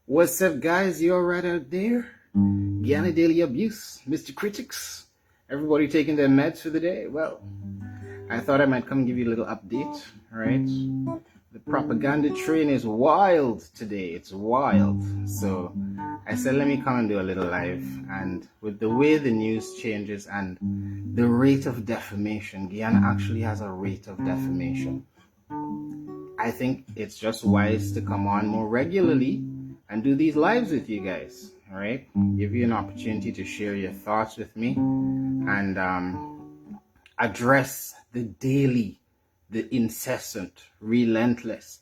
What's up, guys? You all right out there? Guyana Daily Abuse, Mr. Critics. Everybody taking their meds for the day? Well, I thought I might come give you a little update, right? The propaganda train is wild today. It's wild. So I said, let me come and do a little live. And with the way the news changes and the rate of defamation, Guyana actually has a rate of defamation. I think it's just wise to come on more regularly and do these lives with you guys, all right? Give you an opportunity to share your thoughts with me and address the daily, the incessant, relentless,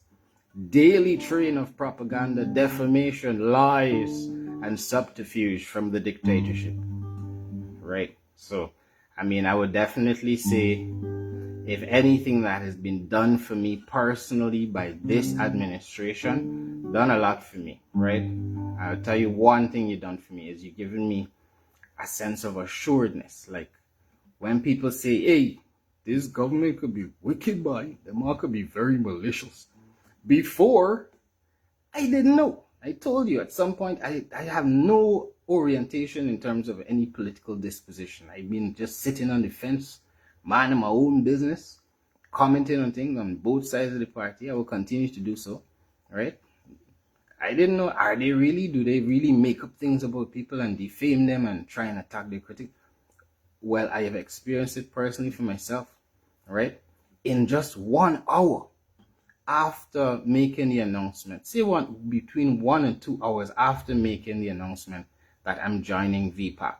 daily train of propaganda, defamation, lies, and subterfuge from the dictatorship, right? So, I would definitely say, if anything that has been done for me personally by this administration, done a lot for me, right? I'll tell you one thing you've done for me is you've given me a sense of assuredness. Like when people say, hey, this government could be wicked, boy, the all could be very malicious. Before, I didn't know. I told you at some point, I have no orientation in terms of any political disposition. I've been just sitting on the fence, minding my own business, commenting on things on both sides of the party. I will continue to do so, right? I didn't know, do they really make up things about people and defame them and try and attack their critic? Well, I have experienced it personally for myself, right? In just 1 hour after making the announcement, say between 1 and 2 hours after making the announcement that I'm joining VPAC,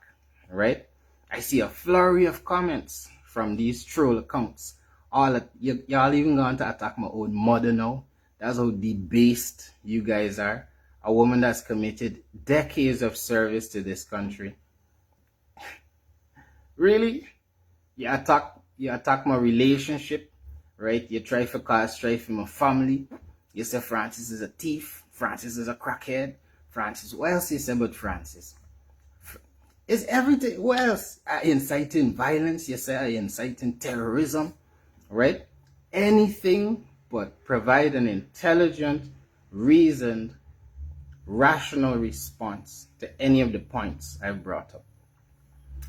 right? I see a flurry of comments from these troll accounts. Y'all even going to attack my own mother now. That's how debased you guys are. A woman that's committed decades of service to this country. Really? You attack my relationship, right? You try for cause strife in my family. You say Francis is a thief. Francis is a crackhead. Francis, what else you say about Francis? It's everything. What else? Inciting violence. You say inciting terrorism, right? Anything but provide an intelligent, reasoned, rational response to any of the points I've brought up.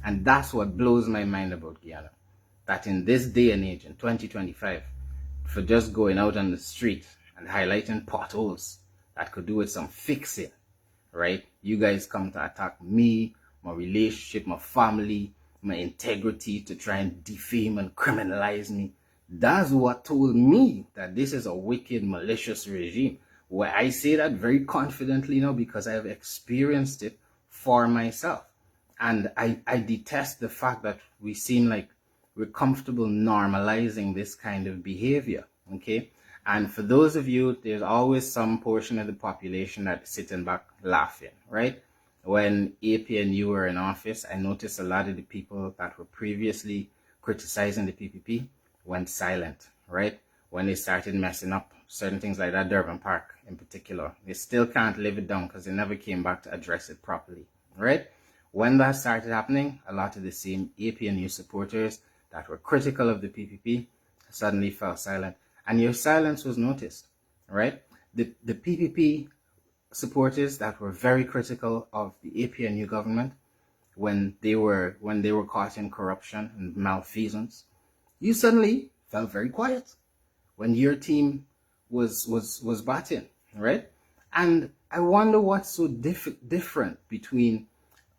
And that's what blows my mind about Guyana. That in this day and age, in 2025, for just going out on the street and highlighting potholes that could do with some fixing, right? You guys come to attack me, my relationship, my family, my integrity, to try and defame and criminalize me. That's what told me that this is a wicked, malicious regime. Where I say that very confidently now because I have experienced it for myself. And I detest the fact that we seem like we're comfortable normalizing this kind of behavior, okay? And for those of you, there's always some portion of the population that's sitting back laughing, right? When APNU were in office, I noticed a lot of the people that were previously criticizing the PPP went silent, right? When they started messing up certain things like that, Durban Park in particular, they still can't live it down because they never came back to address it properly, right? When that started happening, a lot of the same APNU supporters that were critical of the PPP suddenly fell silent. And your silence was noticed, right? The PPP supporters that were very critical of the APNU government when they were caught in corruption and malfeasance, you suddenly felt very quiet when your team was batting, right? And I wonder what's so different between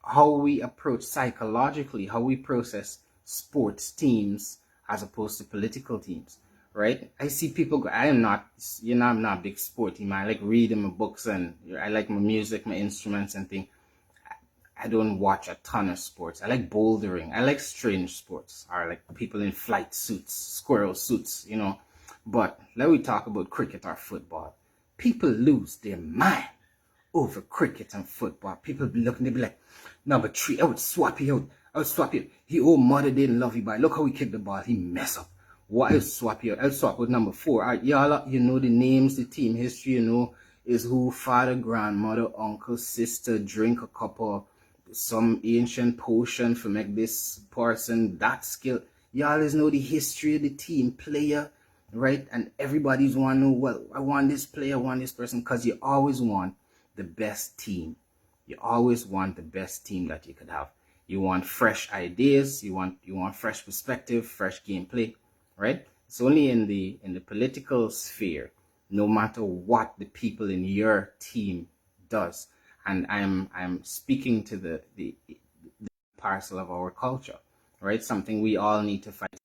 how we approach psychologically, how we process sports teams as opposed to political teams, right? I see people go, I'm not a big sporty man. I like reading my books and I like my music, my instruments and things. I don't watch a ton of sports. I like bouldering. I like strange sports, or like people in flight suits, squirrel suits, But let me talk about cricket or football. People lose their mind over cricket and football. People be looking, they be like, number 3, I would swap you out. He old mother didn't love you, but look how he kicked the ball. He mess up. What I'll swap you out? I'll swap with number 4. All right, y'all, the names, the team history, is who father, grandmother, uncle, sister, drink a couple, some ancient potion for make this person that skill. Y'all know the history of the team player, right? And everybody's want to know, well, I want this player, I want this person, because you always want the best team. You always want the best team that you could have. You want fresh ideas, you want fresh perspective, fresh gameplay, right? It's only in the political sphere, no matter what the people in your team does. And I'm speaking to the parcel of our culture, right? Something we all need to fight.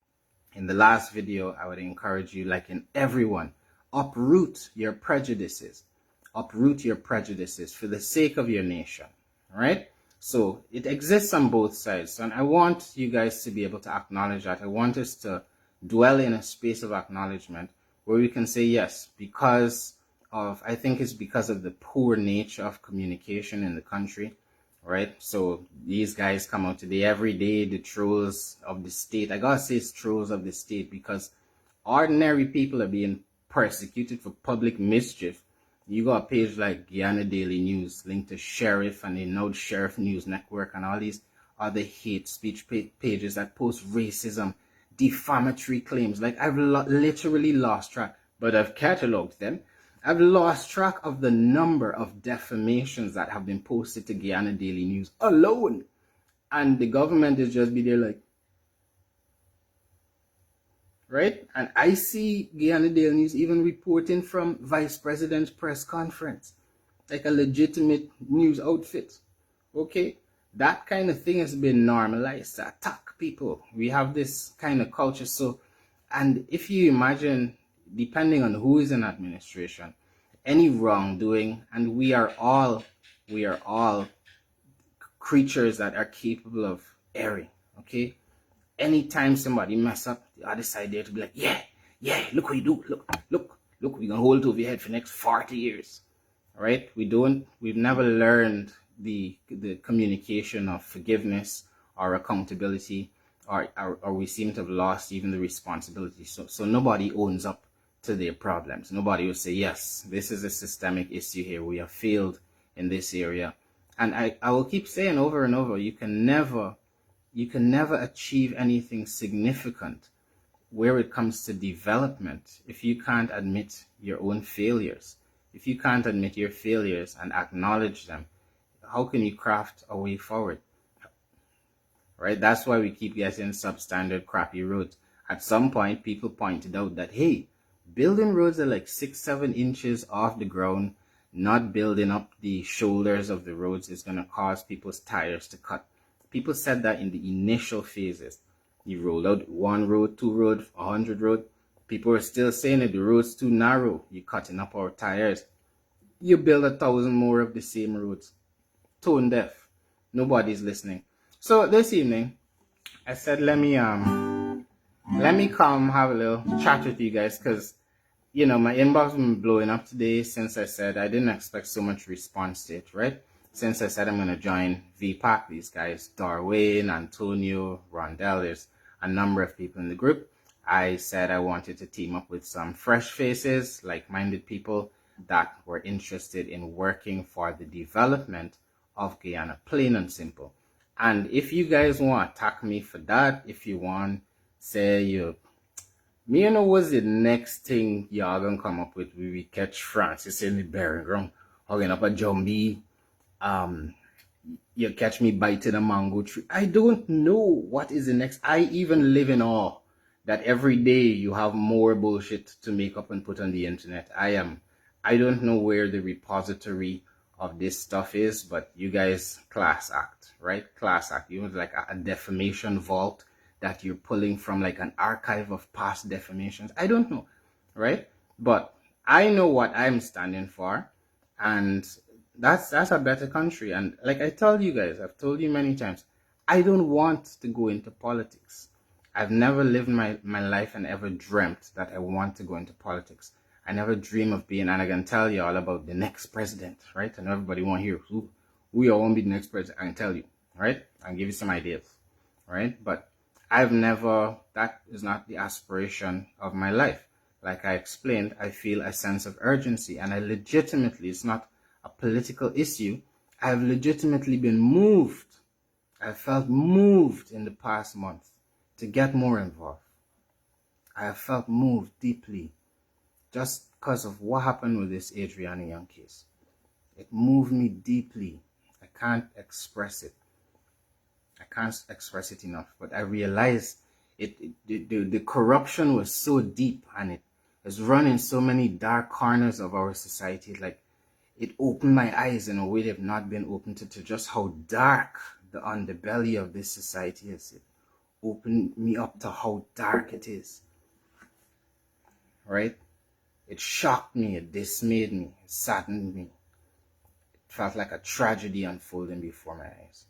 In the last video, I would encourage you, like in everyone, uproot your prejudices. Uproot your prejudices for the sake of your nation, right? So it exists on both sides. And I want you guys to be able to acknowledge that. I want us to dwell in a space of acknowledgement where we can say, yes, I think it's because of the poor nature of communication in the country, right? So these guys come out today every day, the trolls of the state. I gotta say it's trolls of the state because ordinary people are being persecuted for public mischief. You got a page like Guyana Daily News linked to Sheriff and the Now Sheriff News Network and all these other hate speech pages that post racism, defamatory claims. Like I've literally lost track, but I've cataloged them. I've lost track of the number of defamations that have been posted to Guyana Daily News alone. And the government is just be there like, right? And I see Guyana Daily News even reporting from Vice President's press conference, like a legitimate news outfit. Okay? That kind of thing has been normalized to attack people. We have this kind of culture. So, and if you imagine, depending on who is in administration, any wrongdoing, and we are all creatures that are capable of erring. Okay? Anytime somebody mess up, the other side there to be like, yeah, look what you do. Look, we're gonna hold it over your head for the next 40 years. Right? We've never learned the communication of forgiveness or accountability, or we seem to have lost even the responsibility. So nobody owns up to their problems. Nobody will say, yes, this is a systemic issue here. We have failed in this area. And I will keep saying over and over, you can never achieve anything significant where it comes to development if you can't admit your own failures. If you can't admit your failures and acknowledge them, how can you craft a way forward? Right? That's why we keep getting substandard, crappy roads. At some point, people pointed out that, hey, building roads are like 6-7 inches off the ground, not building up the shoulders of the roads is going to cause people's tires to cut. People said that in the initial phases. You roll out 1 road, 2 road, 100 road. People are still saying that the road's too narrow. You're cutting up our tires. You build 1,000 more of the same roads. Tone deaf. Nobody's listening. So this evening, I said, let me come have a little chat with you guys, because my inbox has been blowing up today since I said I didn't expect so much response to it, right? Since I said I'm going to join VPAC, these guys, Darwin, Antonio, Rondell, there's a number of people in the group. I said I wanted to team up with some fresh faces, like-minded people that were interested in working for the development of Guyana, plain and simple. And if you guys want to attack me for that, if you want, say what's the next thing y'all gonna come up with? We catch Francis in the bearing ground, hugging up a jumbie. You catch me biting a mango tree. I don't know what is the next. I even live in awe that every day you have more bullshit to make up and put on the internet. I don't know where the repository of this stuff is, but you guys class act, right? Class act. You have like a defamation vault that you're pulling from, like an archive of past defamations. I don't know, right? But I know what I'm standing for, and that's a better country. And like I tell you guys, I've told you many times, I don't want to go into politics. I've never lived my life and ever dreamt that I want to go into politics. I never dream of being, and I can tell you all about the next president, right? And everybody want to hear who you want to be the next president. I can tell you, right? I can give you some ideas, right? But that is not the aspiration of my life. Like I explained, I feel a sense of urgency, and I legitimately, it's not a political issue. I've legitimately been moved. I felt moved in the past month to get more involved. I have felt moved deeply just because of what happened with this Adriana Young case. It moved me deeply. I can't express it. I can't express it enough. But I realized the corruption was so deep, and it has run in so many dark corners of our society. Like, it opened my eyes in a way they've not been opened to just how dark the underbelly of this society is. It opened me up to how dark it is. Right? It shocked me, it dismayed me, it saddened me. It felt like a tragedy unfolding before my eyes.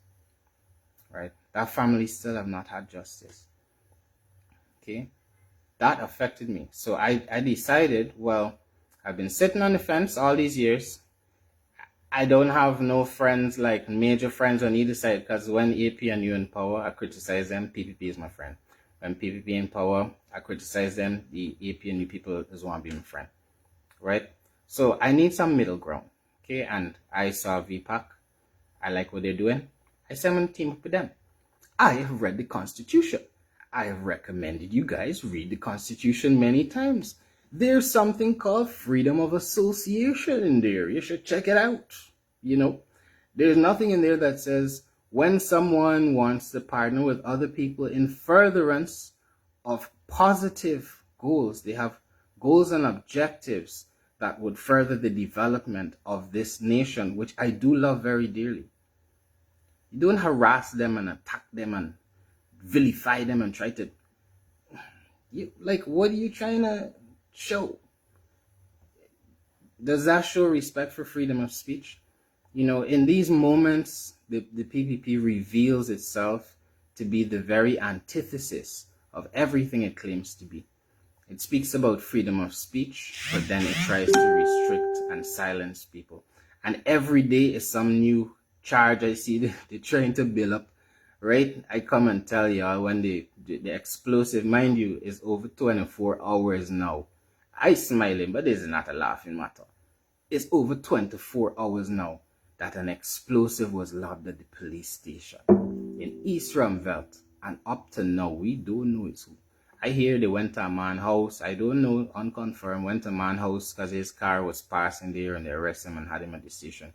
Right? That family still have not had justice. Okay? That affected me. So I decided, well, I've been sitting on the fence all these years. I don't have no friends, like major friends on either side, because when AP and U in power, I criticize them. PPP is my friend. When PPP in power, I criticize them. The AP and U people just want to be my friend. Right? So I need some middle ground. Okay? And I saw VPAC. I like what they're doing. I said I'm going to team up with them. I have read the Constitution. I have recommended you guys read the Constitution many times. There's something called freedom of association in there. You should check it out. You know, there's nothing in there that says when someone wants to partner with other people in furtherance of positive goals, they have goals and objectives that would further the development of this nation, which I do love very dearly. You don't harass them and attack them and vilify them and try to, what are you trying to show? Does that show respect for freedom of speech? You know, in these moments, the PPP reveals itself to be the very antithesis of everything it claims to be. It speaks about freedom of speech, but then it tries to restrict and silence people. And every day is some new charge I see they're trying to build up. Right? I come and tell y'all when the explosive, mind you, is over 24 hours now. I smiling, but this is not a laughing matter. It's over 24 hours now that an explosive was lobbed at the police station in East Ramvelt. And up to now, we don't know it's who. I hear they went to a man's house. I don't know, unconfirmed, went to a man's house because his car was passing there and they arrested him and had him at the station.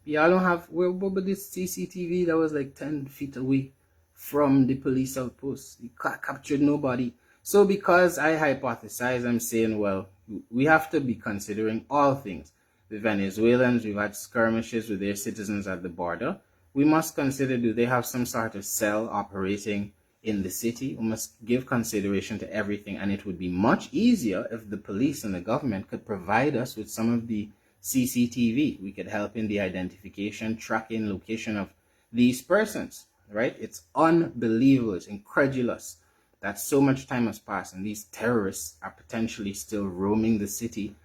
Y'all don't have, what about this CCTV that was like 10 feet away from the police outpost? You captured nobody. So because I hypothesize, I'm saying, well, we have to be considering all things. The Venezuelans, we've had skirmishes with their citizens at the border. We must consider, do they have some sort of cell operating in the city? We must give consideration to everything. And it would be much easier if the police and the government could provide us with some of the CCTV. We could help in the identification, tracking, location of these persons, right? It's unbelievable. It's incredulous that so much time has passed and these terrorists are potentially still roaming the city,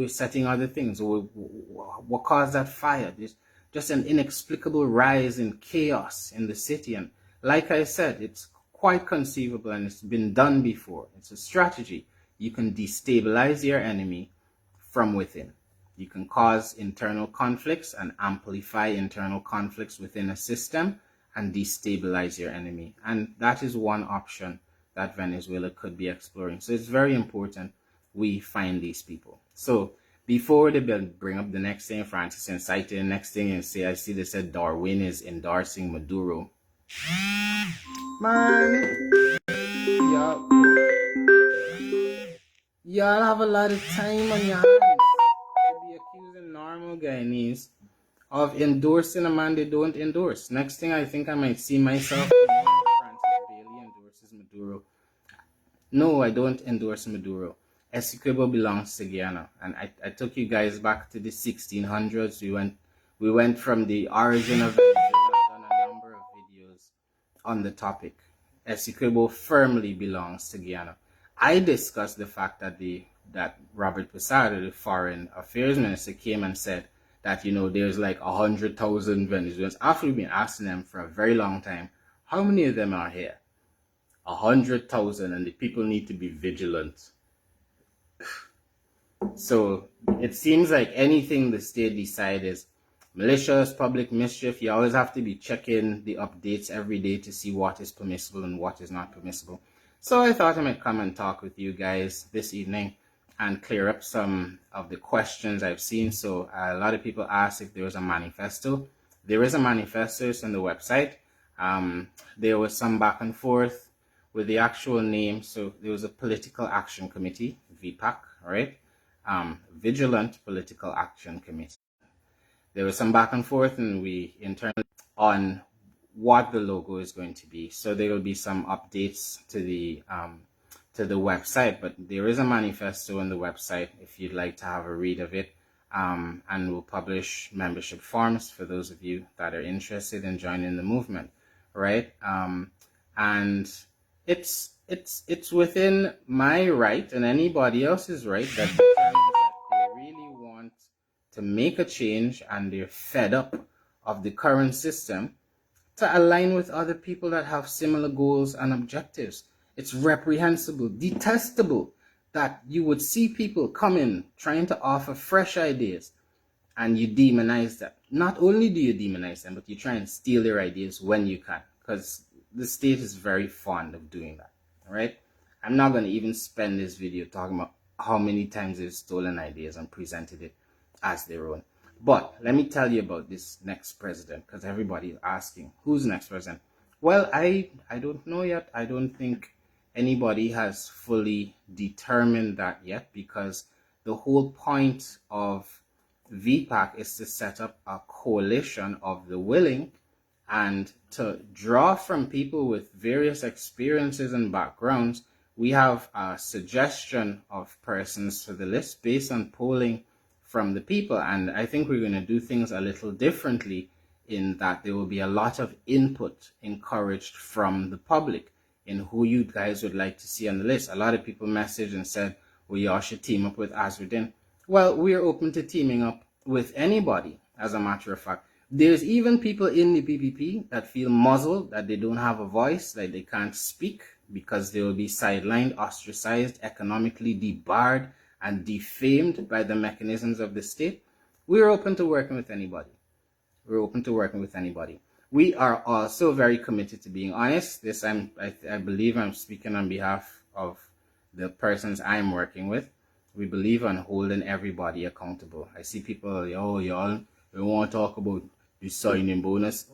setting other things. What caused that fire? There's just an inexplicable rise in chaos in the city. And like I said, it's quite conceivable and it's been done before. It's a strategy. You can destabilize your enemy from within. You can cause internal conflicts and amplify internal conflicts within a system and destabilize your enemy. And that is one option that Venezuela could be exploring. So it's very important we find these people. So before they bring up the next thing, Francis incited the next thing and say, I see they said Darwin is endorsing Maduro. Man, y'all have a lot of time on your hands to be accusing normal Guyanese of endorsing a man they don't endorse. Next thing, I think I might see myself Francis Bailey endorses Maduro. No, I don't endorse Maduro. Essequibo belongs to Guyana, and I took you guys back to the 1600s. We went from the origin of Venezuela. I've done a number of videos on the topic. Essequibo firmly belongs to Guyana. I discussed the fact that Robert Posada, the foreign affairs minister, came and said that, you know, there's like 100,000 Venezuelans. After we've been asking them for a very long time, how many of them are here? 100,000, and the people need to be vigilant. So it seems like anything the state decides is malicious, public mischief. You always have to be checking the updates every day to see what is permissible and what is not permissible. So I thought I might come and talk with you guys this evening and clear up some of the questions I've seen. So a lot of people asked if there was a manifesto. There is a manifesto. It's on the website. There was some back and forth with the actual name. So there was a Political Action Committee, VPAC, right? Vigilant Political Action Committee. There was some back and forth, and we internally on what the logo is going to be. So there will be some updates to the website, but there is a manifesto on the website if you'd like to have a read of it. And we'll publish membership forms for those of you that are interested in joining the movement, right? And it's within my right and anybody else's right that they really want to make a change and they're fed up of the current system, to align with other people that have similar goals and objectives. It's reprehensible, detestable that you would see people come in trying to offer fresh ideas and you demonize them. Not only do you demonize them, but you try and steal their ideas when you can, because the state is very fond of doing that, all right? I'm not going to even spend this video talking about how many times they've stolen ideas and presented it as their own. But let me tell you about this next president, because everybody is asking, who's next president? Well, I don't know yet. I don't think anybody has fully determined that yet, because the whole point of VPAC is to set up a coalition of the willing and to draw from people with various experiences and backgrounds. We have a suggestion of persons for the list based on polling from the people, and I think we're going to do things a little differently in that there will be a lot of input encouraged from the public in who you guys would like to see on the list. A lot of people messaged and said, well, y'all should team up with Azruddin. Well, we're open to teaming up with anybody, as a matter of fact. There's even people in the PPP that feel muzzled, that they don't have a voice, that they can't speak because they will be sidelined, ostracized, economically debarred, and defamed by the mechanisms of the state. We're open to working with anybody. We're open to working with anybody. We are also very committed to being honest. I believe I'm speaking on behalf of the persons I'm working with. We believe on holding everybody accountable. I see people, oh, y'all, we want to talk about the signing bonus.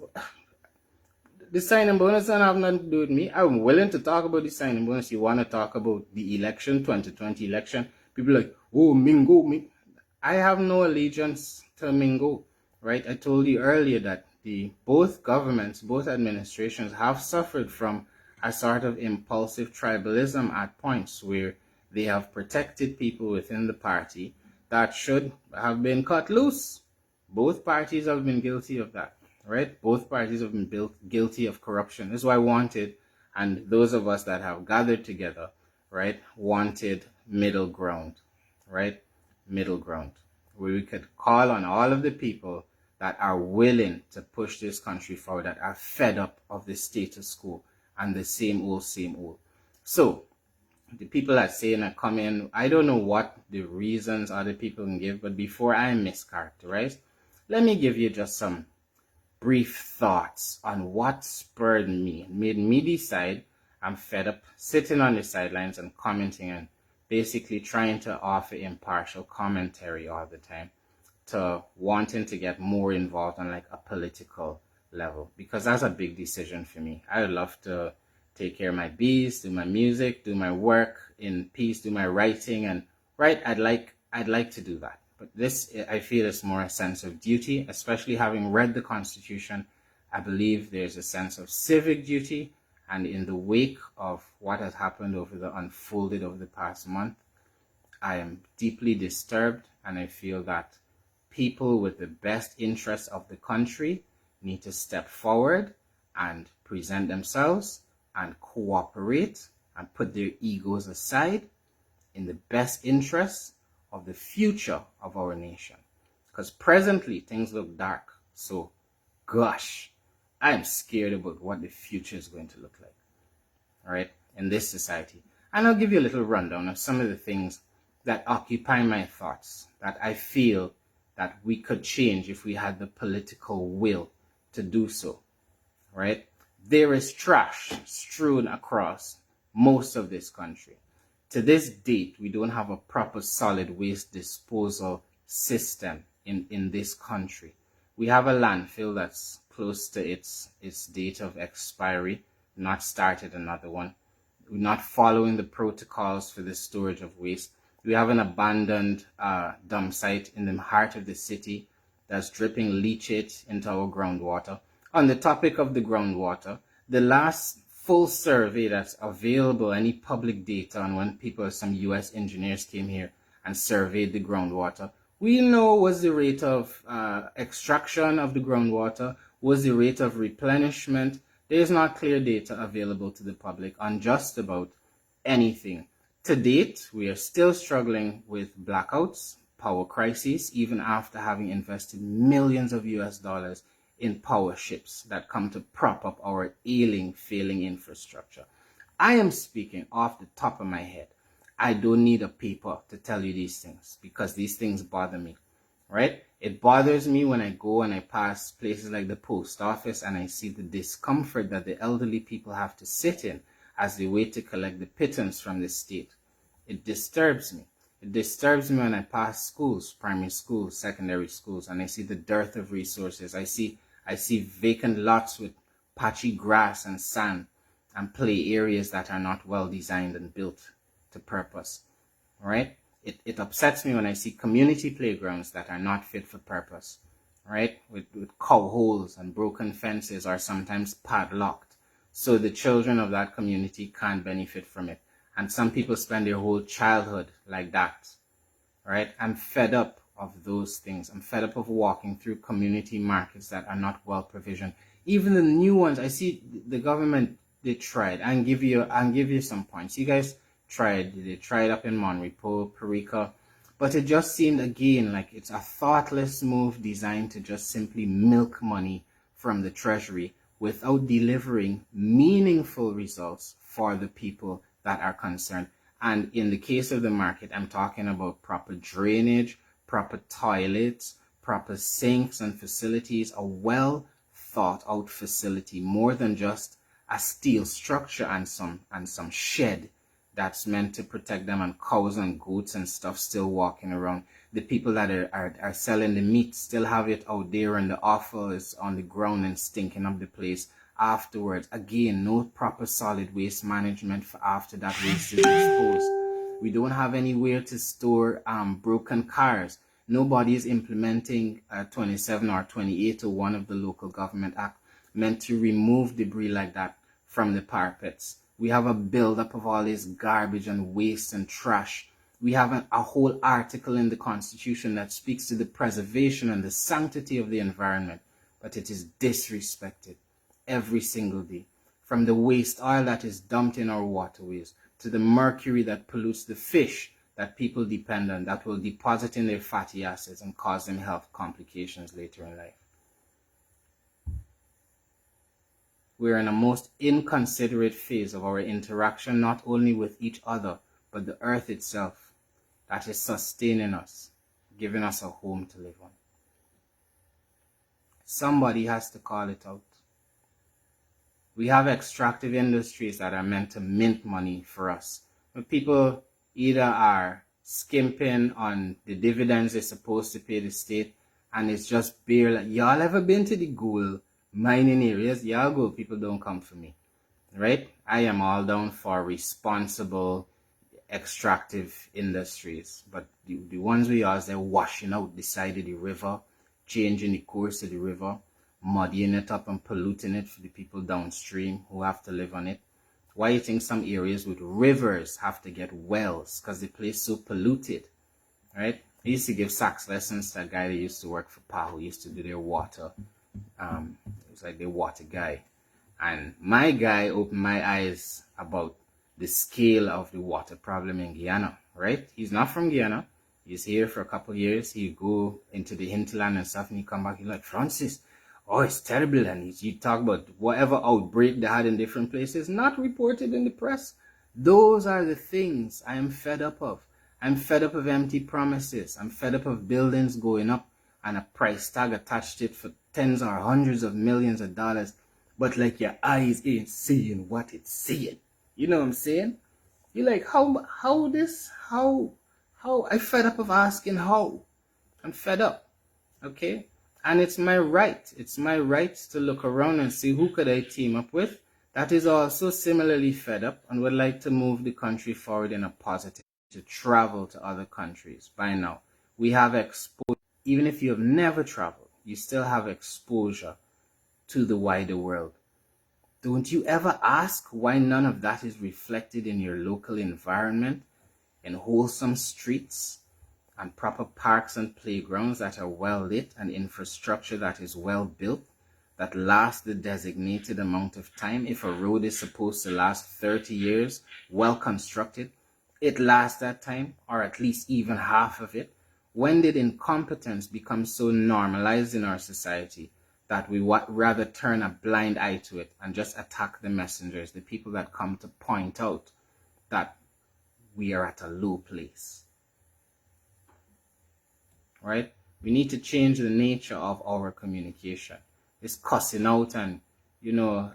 The signing bonus doesn't have nothing to do with me. I'm willing to talk about the signing bonus. You want to talk about the election, 2020 election. People are like, oh, Mingo. I have no allegiance to Mingo, right? I told you earlier that both governments, both administrations have suffered from a sort of impulsive tribalism at points where they have protected people within the party that should have been cut loose. Both parties have been guilty of that, right? Both parties have been guilty of corruption. This is why I wanted, and those of us that have gathered together, right, wanted middle ground, right? Middle ground, where we could call on all of the people that are willing to push this country forward, that are fed up of the status quo and the same old, same old. So the people that say and come in, I don't know what the reasons other people can give, but before I mischaracterize, let me give you just some brief thoughts on what spurred me, made me decide I'm fed up sitting on the sidelines and commenting and basically trying to offer impartial commentary all the time, to wanting to get more involved on like a political level, because that's a big decision for me. I would love to take care of my bees, do my music, do my work in peace, do my writing, and right, I'd like to do that. But this, I feel, is more a sense of duty, especially having read the Constitution. I believe there's a sense of civic duty, and in the wake of what has happened unfolded over the past month, I am deeply disturbed, and I feel that people with the best interests of the country need to step forward and present themselves and cooperate and put their egos aside in the best interests of the future of our nation. Because presently things look dark. So, gosh, I'm scared about what the future is going to look like, all right, in this society. And I'll give you a little rundown of some of the things that occupy my thoughts, that I feel that we could change if we had the political will to do so, right? There is trash strewn across most of this country. To this date, we don't have a proper solid waste disposal system in this country. We have a landfill that's close to its date of expiry, not started another one. We're not following the protocols for the storage of waste. We have an abandoned dump site in the heart of the city that's dripping leachate into our groundwater. On the topic of the groundwater, the last full survey that's available, any public data on when some US engineers came here and surveyed the groundwater, we know was the rate of extraction of the groundwater, was the rate of replenishment. There is not clear data available to the public on just about anything. To date, we are still struggling with blackouts, power crises, even after having invested millions of US dollars in power ships that come to prop up our failing infrastructure. I am speaking off the top of my head. I don't need a paper to tell you these things because these things bother me, right? It bothers me when I go and I pass places like the post office and I see the discomfort that the elderly people have to sit in as they wait to collect the pittance from the state. It disturbs me. It disturbs me when I pass schools, primary schools, secondary schools, and I see the dearth of resources. I see vacant lots with patchy grass and sand and play areas that are not well designed and built to purpose, right? It upsets me when I see community playgrounds that are not fit for purpose, right? With cow holes and broken fences or sometimes padlocked. So the children of that community can't benefit from it. And some people spend their whole childhood like that, right? I'm fed up of those things. I'm fed up of walking through community markets that are not well provisioned. Even the new ones, I see the government, they tried. I'll give you some points. You guys they tried up in Monrepo, Parika, but it just seemed again like it's a thoughtless move designed to just simply milk money from the treasury without delivering meaningful results for the people that are concerned. And in the case of the market, I'm talking about proper drainage, proper toilets, proper sinks and facilities, a well thought out facility, more than just a steel structure and some shed that's meant to protect them, and cows and goats and stuff still walking around. The people that are selling the meat still have it out there and the offal is on the ground and stinking up the place afterwards. Again, no proper solid waste management for after that waste is disposed. We don't have anywhere to store broken cars. Nobody is implementing 27 or 2801 of the Local Government Act meant to remove debris like that from the parapets. We have a buildup of all this garbage and waste and trash. We have a whole article in the Constitution that speaks to the preservation and the sanctity of the environment, but it is disrespected every single day. From the waste oil that is dumped in our waterways to the mercury that pollutes the fish that people depend on, that will deposit in their fatty acids and cause them health complications later in life. We're in a most inconsiderate phase of our interaction, not only with each other, but the earth itself that is sustaining us, giving us a home to live on. Somebody has to call it out. We have extractive industries that are meant to mint money for us. But people either are skimping on the dividends they're supposed to pay the state, and it's just bare. Y'all ever been to the gold mining areas? Y'all go, people don't come for me, right? I am all down for responsible extractive industries, but the ones we are, they're washing out the side of the river, changing the course of the river, muddying it up and polluting it for the people downstream who have to live on it. Why you think some areas with rivers have to get wells? Because the place is so polluted, right? I used to give sax lessons to a guy that used to work for Pa, who used to do their water. It was like the water guy. And my guy opened my eyes about the scale of the water problem in Guyana, right? He's not from Guyana. He's here for a couple of years. He go into the hinterland and stuff, and he come back, he's like, Francis, oh, it's terrible. And you talk about whatever outbreak they had in different places, not reported in the press. Those are the things I am fed up of. I'm fed up of empty promises. I'm fed up of buildings going up and a price tag attached to it for tens or hundreds of millions of dollars. But like your eyes ain't seeing what it's seeing. You know what I'm saying? You're like, how this, how, I fed up of asking how. I'm fed up, okay? And it's my right. It's my right to look around and see who could I team up with that is also similarly fed up and would like to move the country forward in a positive, to travel to other countries. By now, we have exposure. Even if you have never traveled, you still have exposure to the wider world. Don't you ever ask why none of that is reflected in your local environment, in wholesome streets and proper parks and playgrounds that are well lit and infrastructure that is well built, that lasts the designated amount of time? If a road is supposed to last 30 years, well constructed, it lasts that time, or at least even half of it. When did incompetence become so normalized in our society that we rather turn a blind eye to it and just attack the messengers, the people that come to point out that we are at a low place? Right? We need to change the nature of our communication. It's cussing out, and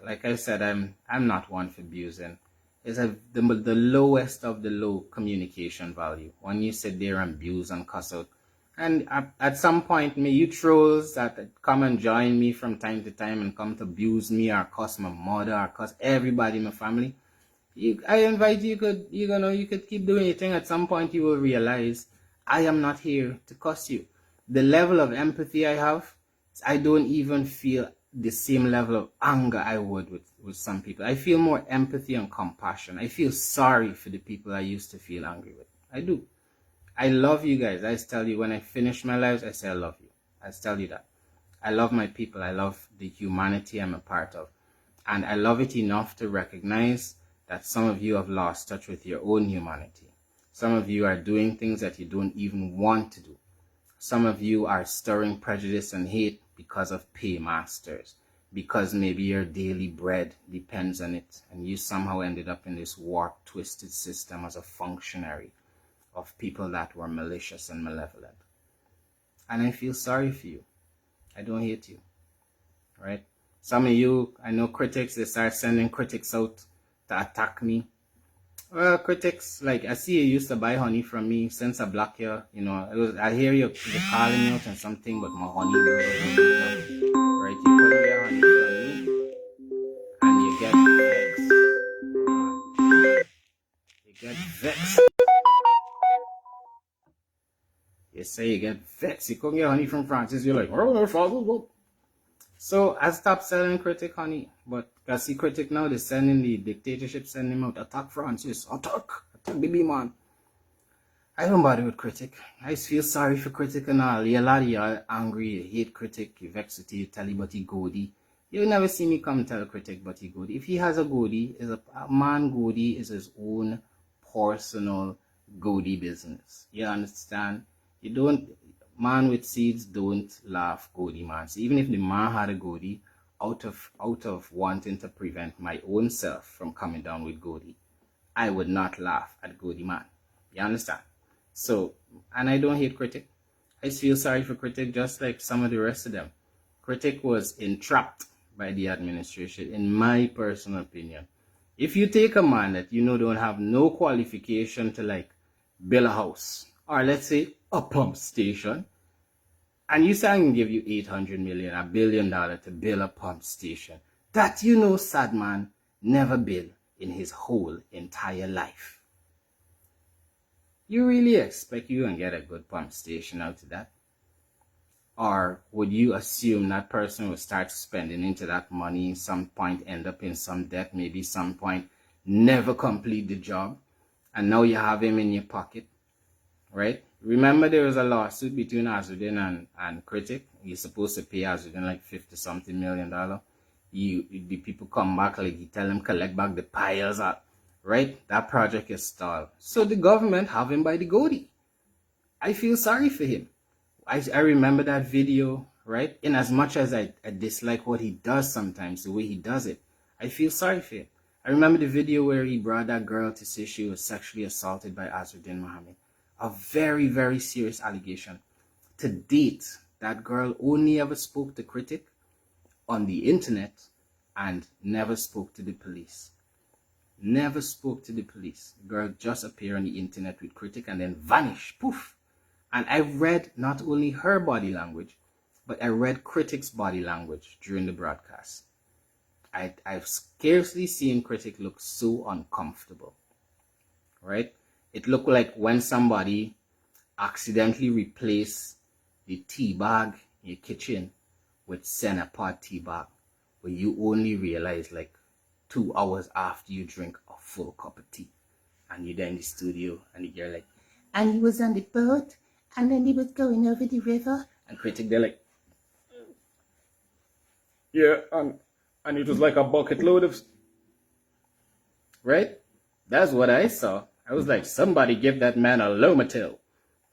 like I said, I'm not one for abusing. It's the lowest of the low communication value. When you sit there and abuse and cuss out, and at some point, me, you trolls that come and join me from time to time and come to abuse me or cuss my mother or cuss everybody in my family, I invite you, you could keep doing your thing. At some point, you will realize I am not here to cuss you. The level of empathy I have, I don't even feel the same level of anger I would with some people. I feel more empathy and compassion. I feel sorry for the people I used to feel angry with. I do. I love you guys. I tell you, when I finish my lives, I say I love you. I tell you that. I love my people. I love the humanity I'm a part of. And I love it enough to recognize that some of you have lost touch with your own humanity. Some of you are doing things that you don't even want to do. Some of you are stirring prejudice and hate because of paymasters, because maybe your daily bread depends on it, and you somehow ended up in this warped, twisted system as a functionary of people that were malicious and malevolent. And I feel sorry for you. I don't hate you, right? Some of you, I know critics, they start sending critics out to attack me. Well, critics, like, I see you used to buy honey from me since I blocked you. I hear you're calling me out and something, but my honey, right? You couldn't get honey from me, and you get vexed. You get vexed. You say you get vexed. You couldn't get honey from Francis. You're like, oh. So I stopped selling critic honey, but I see critic now, they're sending the dictatorship, sending him out. Attack Francis, attack baby man. I don't bother with critic. I just feel sorry for critic and all. A lot of y'all angry, you hate critic, you vex with you, tell him but he goody. You'll never see me come tell critic but he goody. If he has a goody, a man goody is his own personal goody business. You understand? You don't, man with seeds don't laugh goody man. So even if the man had a goody, out of wanting to prevent my own self from coming down with goody, I would not laugh at goody man. You understand? So, and I don't hate critic. I feel sorry for critic just like some of the rest of them. Critic was entrapped by the administration, in my personal opinion. If you take a man that don't have no qualification to like build a house, or let's say a pump station, and you say I can give you 800 million, $1 billion to build a pump station, that sad man never built in his whole entire life. You really expect you can get a good pump station out of that? Or would you assume that person will start spending into that money, some point end up in some debt, maybe some point never complete the job, and now you have him in your pocket, right? Remember there was a lawsuit between Azudin and Critic. He's supposed to pay Azudin like $50-something million. The people come back, like, you tell him collect back the piles up, right? That project is stalled. So the government have him by the goatee. I feel sorry for him. I remember that video, right? In as much as I dislike what he does sometimes, the way he does it, I feel sorry for him. I remember the video where he brought that girl to say she was sexually assaulted by Azudin Mohammed. A very, very serious allegation. To date, that girl only ever spoke to Critic on the internet and never spoke to the police. never spoke to the police. The girl just appeared on the internet with Critic and then vanished. Poof. And I read not only her body language, but I read Critic's body language during the broadcast. I've scarcely seen Critic look so uncomfortable, right? It looked like when somebody accidentally replaced the tea bag in your kitchen with Senapod tea bag, where you only realize like 2 hours after you drink a full cup of tea. And you're there in the studio and the girl like, and he was on the boat and then he was going over the river. And Critic, they're like, yeah, and it was like a bucket load of... Right? That's what I saw. I was like, somebody give that man a Lomatil.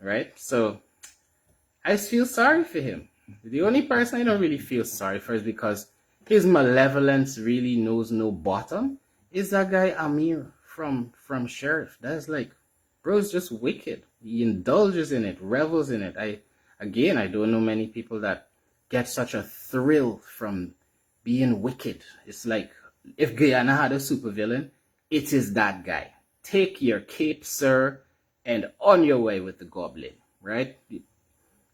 Right? So I feel sorry for him. The only person I don't really feel sorry for is because his malevolence really knows no bottom. Is that guy Amir from Sheriff. That's like, bro's just wicked. He indulges in it, revels in it. I don't know many people that get such a thrill from being wicked. It's like, if Guyana had a supervillain, it is that guy. Take your cape, sir, and on your way with the goblin, right?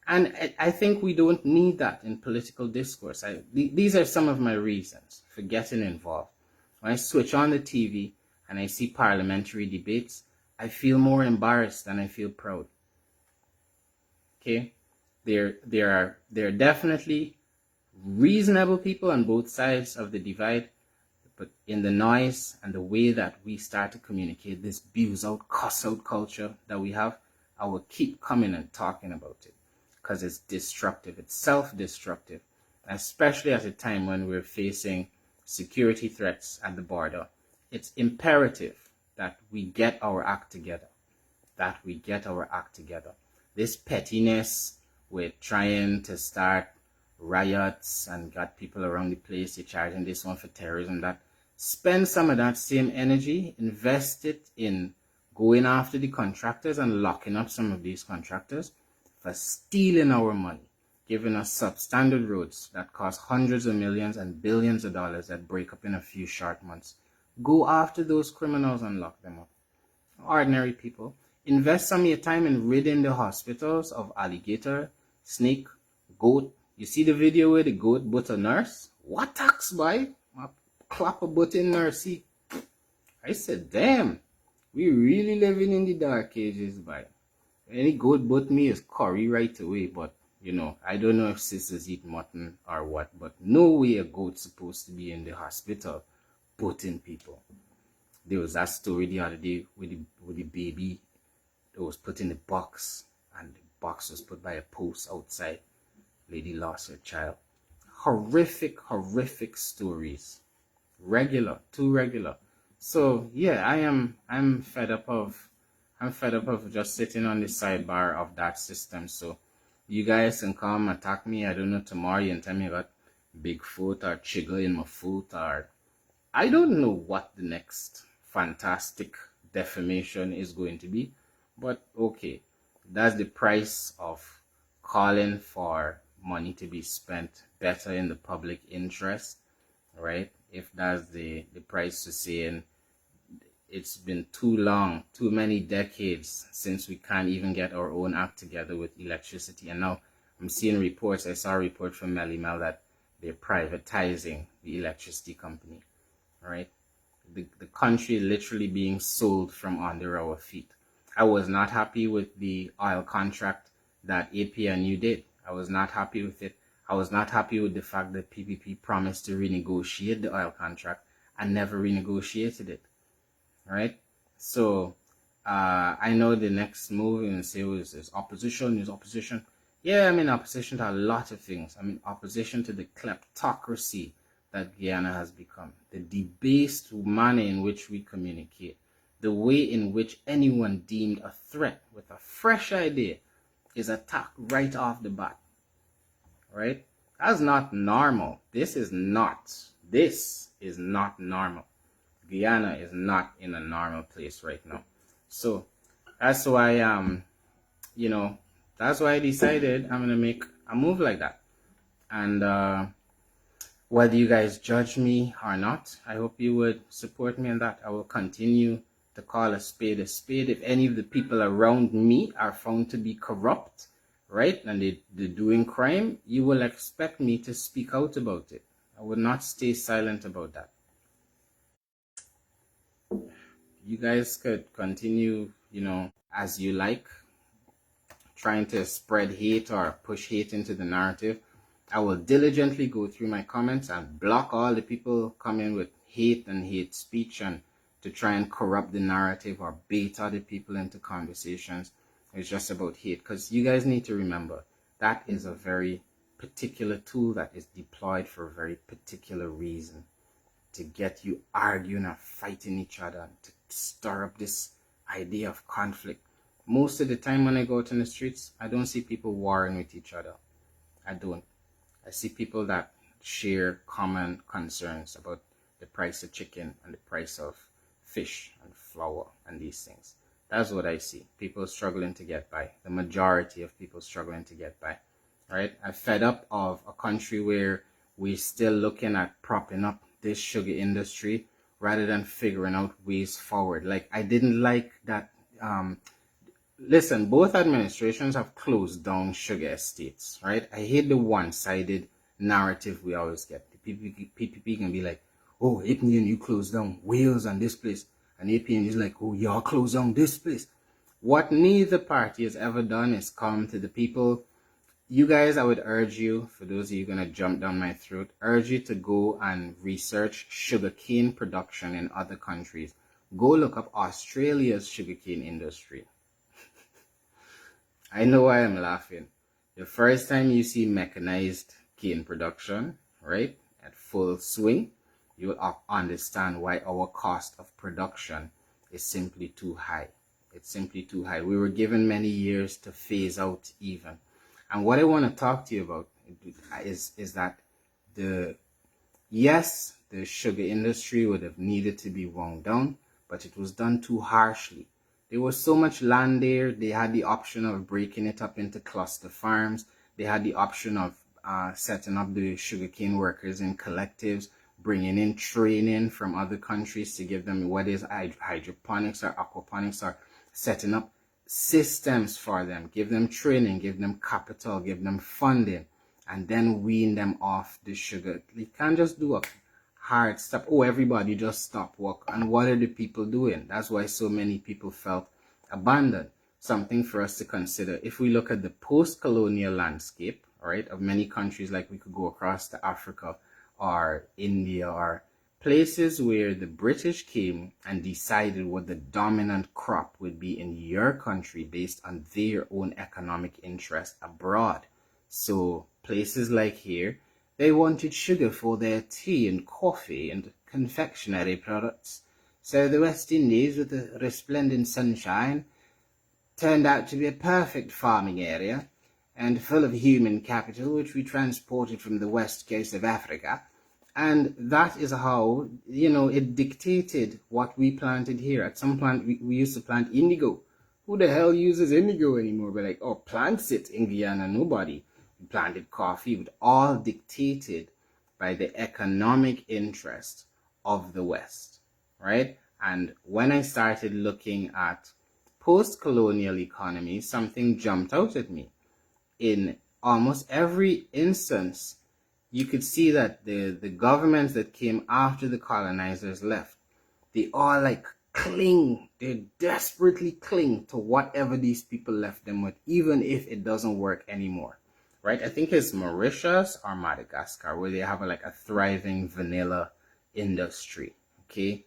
And I think we don't need that in political discourse. These are some of my reasons for getting involved. When I switch on the TV and I see parliamentary debates, I feel more embarrassed than I feel proud. Okay? There are definitely reasonable people on both sides of the divide, but in the noise and the way that we start to communicate, this abuse out, cuss out culture that we have, I will keep coming and talking about it because it's destructive. It's self-destructive, especially at a time when we're facing security threats at the border. It's imperative that we get our act together. This pettiness with trying to start riots and got people around the place, you're charging this one for terrorism, that spend some of that same energy, invest it in going after the contractors and locking up some of these contractors for stealing our money, giving us substandard roads that cost hundreds of millions and billions of dollars that break up in a few short months. Go after those criminals and lock them up. Ordinary people, invest some of your time in ridding the hospitals of alligator, snake, goat. You see the video where the goat but a nurse? What tax, boy? Clap a butt in nursey. I said, damn, we really living in the dark ages, boy. Any goat but me is curry right away, but I don't know if sisters eat mutton or what, but no way a goat's supposed to be in the hospital butting people. There was that story the other day with the baby that was put in the box, and the box was put by a post outside. Lady lost her child. Horrific stories. Too regular. So yeah, I'm fed up of just sitting on the sidebar of that system. So you guys can come attack me, I don't know, tomorrow and tell me about Bigfoot or Chiggle in my foot, or I don't know what the next fantastic defamation is going to be. But okay, that's the price of calling for money to be spent better in the public interest, right? If that's the price to saying it's been too long, too many decades since we can't even get our own act together with electricity. And now I'm seeing reports, I saw a report from Mel that they're privatizing the electricity company, right? The country literally being sold from under our feet. I was not happy with the oil contract that APNU did. I was not happy with it. I was not happy with the fact that PPP promised to renegotiate the oil contract and never renegotiated it. Right? So I know the next move and say is opposition. Yeah, I'm in opposition to a lot of things. I'm in opposition to the kleptocracy that Guyana has become, the debased manner in which we communicate, the way in which anyone deemed a threat with a fresh idea is attacked right off the bat. Right? That's not normal. This is not normal. Guyana is not in a normal place right now. So that's why that's why I decided I'm gonna make a move like that. And Whether you guys judge me or not, I hope you would support me in that. I will continue to call a spade a spade. If any of the people around me are found to be corrupt, right, and they're doing crime, you will expect me to speak out about it. I would not stay silent about that. You guys could continue, as you like, trying to spread hate or push hate into the narrative. I will diligently go through my comments and block all the people coming with hate and hate speech and to try and corrupt the narrative or bait other people into conversations. It's just about hate, because you guys need to remember that is a very particular tool that is deployed for a very particular reason, to get you arguing or fighting each other, to stir up this idea of conflict. Most of the time when I go out in the streets, I don't see people warring with each other. I don't. I see people that share common concerns about the price of chicken and the price of fish and flour and these things. That's what I see. People struggling to get by. The majority of people struggling to get by. Right? I'm fed up of a country where we're still looking at propping up this sugar industry rather than figuring out ways forward. Like, I didn't like that. Listen, both administrations have closed down sugar estates, right? I hate the one-sided narrative we always get. The PPP can be like, oh, APN, you closed down Wales and this place. And APN is like, oh, y'all closed down this place. What neither party has ever done is come to the people. You guys, I would urge you, for those of you going to jump down my throat, urge you to go and research sugarcane production in other countries. Go look up Australia's sugarcane industry. I know why I'm laughing. The first time you see mechanized cane production, right, at full swing, you will understand why our cost of production is simply too high. It's simply too high. We were given many years to phase out even. And what I want to talk to you about is that the sugar industry would have needed to be wound down, but it was done too harshly. There was so much land there. They had the option of breaking it up into cluster farms. They had the option of setting up the sugarcane workers in collectives, bringing in training from other countries to give them what is hydroponics or aquaponics, or setting up systems for them, give them training, give them capital, give them funding, and then wean them off the sugar. You can't just do a hard stop. Oh, everybody just stop work. And what are the people doing? That's why so many people felt abandoned. Something for us to consider. If we look at the post-colonial landscape, right, of many countries, like we could go across to Africa or India or places where the British came and decided what the dominant crop would be in your country based on their own economic interest abroad. So places like here, they wanted sugar for their tea and coffee and confectionery products. So the West Indies, with the resplendent sunshine, turned out to be a perfect farming area and full of human capital, which we transported from the west coast of Africa. And that is how, it dictated what we planted here. At some point, we used to plant indigo. Who the hell uses indigo anymore? We're like, oh, plants it in Guyana. Nobody. We planted coffee. It was all dictated by the economic interest of the West, right? And when I started looking at post-colonial economy, something jumped out at me. In almost every instance, you could see that the governments that came after the colonizers left, they all they desperately cling to whatever these people left them with, even if it doesn't work anymore, right? I think it's Mauritius or Madagascar where they have a thriving vanilla industry, okay?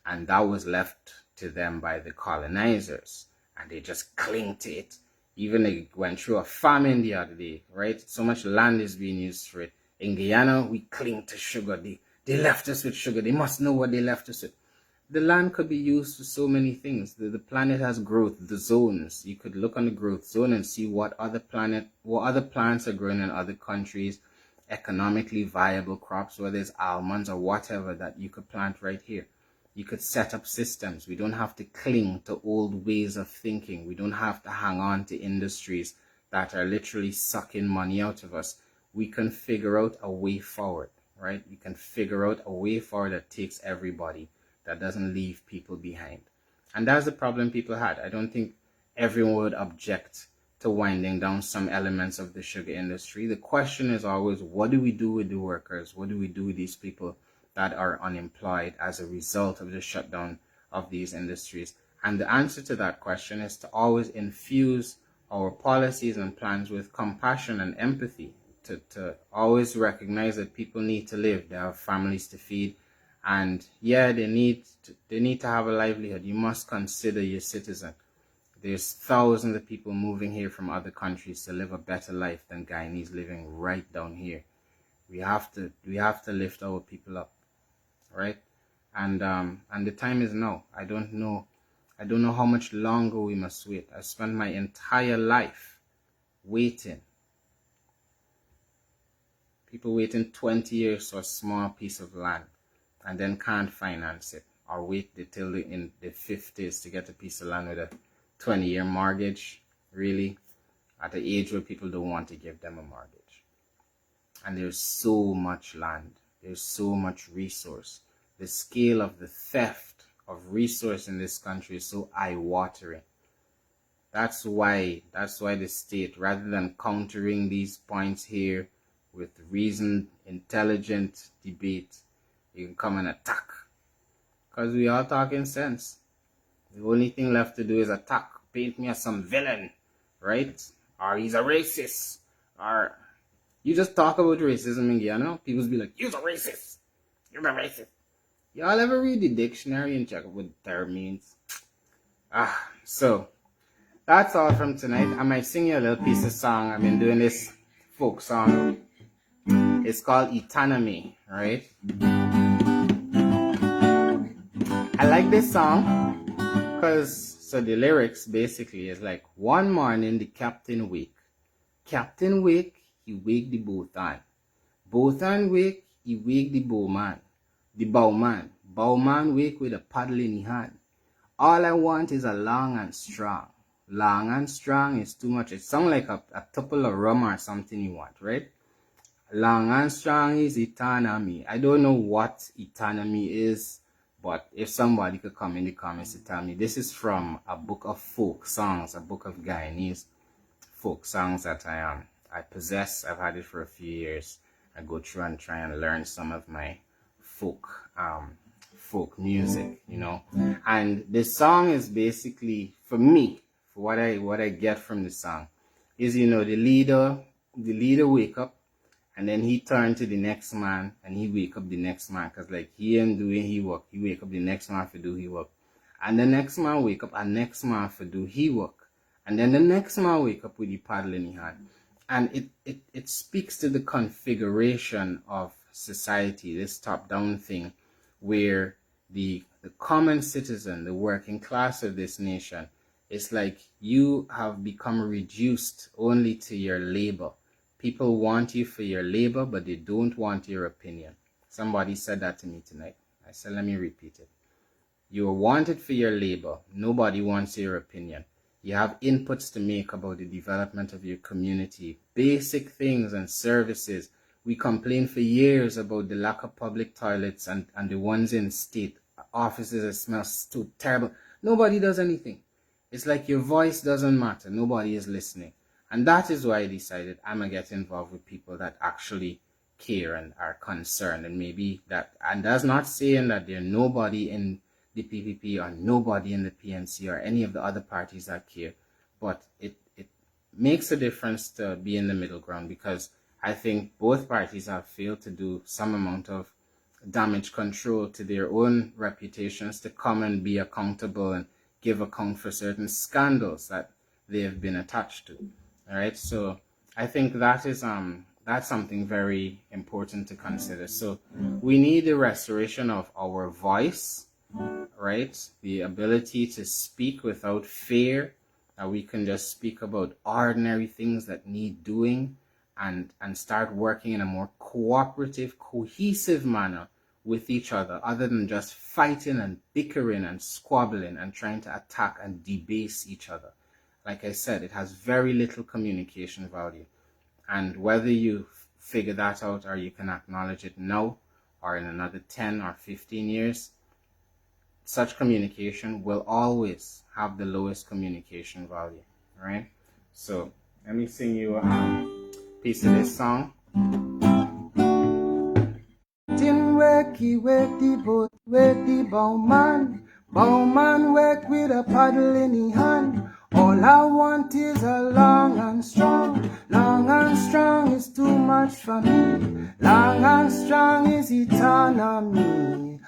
And that was left to them by the colonizers, and they just cling to it. Even they went through a famine the other day, right? So much land is being used for it. In Guyana, we cling to sugar. They left us with sugar. They must know what they left us with. The land could be used for so many things. The planet has growth, the zones. You could look on the growth zone and see what other plants are growing in other countries, economically viable crops, whether it's almonds or whatever that you could plant right here. You could set up systems. We don't have to cling to old ways of thinking. We don't have to hang on to industries that are literally sucking money out of us. We can figure out a way forward, right? You can figure out a way forward that takes everybody, that doesn't leave people behind. And that's the problem people had. I don't think everyone would object to winding down some elements of the sugar industry. The question is always, what do we do with the workers? What do we do with these people that are unemployed as a result of the shutdown of these industries? And the answer to that question is to always infuse our policies and plans with compassion and empathy, to always recognize that people need to live, they have families to feed, and yeah, they need to have a livelihood. You must consider your citizen. There's thousands of people moving here from other countries to live a better life than Guyanese living right down here. We have to lift our people up, right? And the time is now. I don't know how much longer we must wait. I spent my entire life waiting. People waiting 20 years for a small piece of land and then can't finance it, or wait till in the 50s to get a piece of land with a 20-year mortgage, really, at the age where people don't want to give them a mortgage. And there's so much land, there's so much resource. The scale of the theft of resource in this country is so eye-watering. That's why the state, rather than countering these points here with reasoned, intelligent debate, you can come and attack. Because we are talking sense. The only thing left to do is attack. Paint me as some villain, right? Or he's a racist. Or you just talk about racism in Guyana, people be like, you're a racist. You're a racist. Y'all ever read the dictionary and check out what the term means? So that's all from tonight. I might sing you a little piece of song. I've been doing this folk song. It's called Economy, right? I like this song because, so the lyrics basically is like, one morning the captain wake. Captain wake, he wake the boatman. Boatman wake, he wake the bowman. The bowman. Bowman wake with a paddle in his hand. All I want is a long and strong. Long and strong is too much. It sounds like a tuple of rum or something you want, right? Long and strong is economy. I don't know what economy is, but if somebody could come in the comments to tell me. This is from a book of folk songs, a book of Guyanese folk songs that I possess. I've had it for a few years. I go through and try and learn some of my folk music, you know. And this song is basically, for me, for what I get from the song, is, you know, the leader wake up, and then he turn to the next man and he wake up the next man, because like he ain't doing he work. He wake up the next man for do he work. And the next man wake up and next man for do he work. And then the next man wake up with the paddle in his hand. And it speaks to the configuration of society, this top-down thing, where the common citizen, the working class of this nation, it's like you have become reduced only to your labor. People want you for your labor, but they don't want your opinion. Somebody said that to me tonight. I said, let me repeat it. You are wanted for your labor. Nobody wants your opinion. You have inputs to make about the development of your community, basic things and services. We complain for years about the lack of public toilets and the ones in state offices that smell so terrible. Nobody does anything. It's like your voice doesn't matter. Nobody is listening. And that is why I decided I'm going to get involved with people that actually care and are concerned. And maybe that, and that's not saying that there's nobody in the PPP or nobody in the PNC or any of the other parties that care. But it makes a difference to be in the middle ground, because I think both parties have failed to do some amount of damage control to their own reputations to come and be accountable and give account for certain scandals that they have been attached to. All right, so I think that is that's something very important to consider. So we need the restoration of our voice, right? The ability to speak without fear, that we can just speak about ordinary things that need doing, and start working in a more cooperative, cohesive manner with each other than just fighting and bickering and squabbling and trying to attack and debase each other. Like I said, it has very little communication value. And whether you figure that out, or you can acknowledge it now or in another 10 or 15 years, such communication will always have the lowest communication value, right? So let me sing you a piece of this song. Wakey, wake the boat, wake the bowman. Bowman wake with a paddle in his hand. All I want is a long and strong. Long and strong is too much for me. Long and strong is eternity.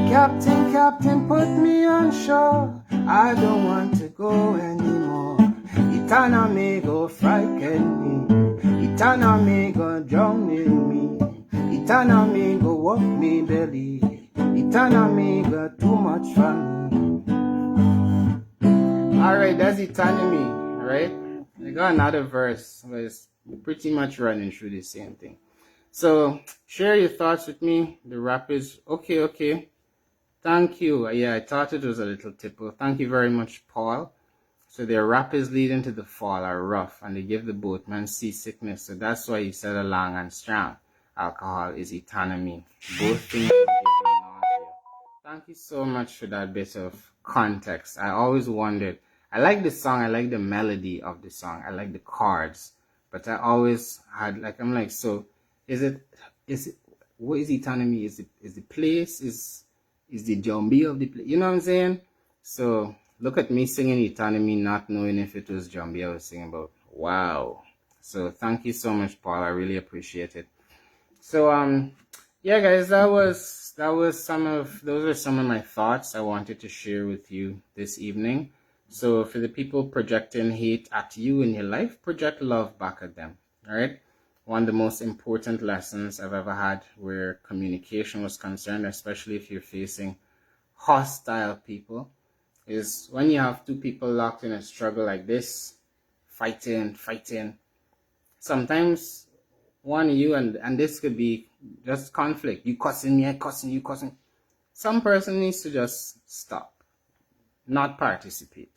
Captain, Captain, put me on shore. I don't want to go anymore. Eternity go frighten me. Eternity go drown in me. Eternity go walk me belly. Eternity go too much for me. Alright, that's eternity, right? I got another verse, but it's pretty much running through the same thing. So share your thoughts with me. The rap is okay. Thank you. Yeah, I thought it was a little tipple. Thank you very much, Paul. So their rapids leading to the fall are rough, and they give the boatman seasickness. So that's why he said a long and strong. Alcohol is eternity. Both things will give you nausea. Thank you so much for that bit of context. I always wondered. I like the song. I like the melody of the song. I like the chords. But I always had so is it what is eternity? Is the place? Is the zombie of the place? You know what I'm saying? So look at me singing eternity, not knowing if it was zombie I was singing about. Wow. So thank you so much, Paul. I really appreciate it. So yeah, guys, those are some of my thoughts I wanted to share with you this evening. So for the people projecting hate at you in your life, project love back at them. All right. One of the most important lessons I've ever had where communication was concerned, especially if you're facing hostile people, is when you have two people locked in a struggle like this, fighting. Sometimes one of you, and this could be just conflict. You cussing me, I cussing, you cussing. Some person needs to just stop, not participate.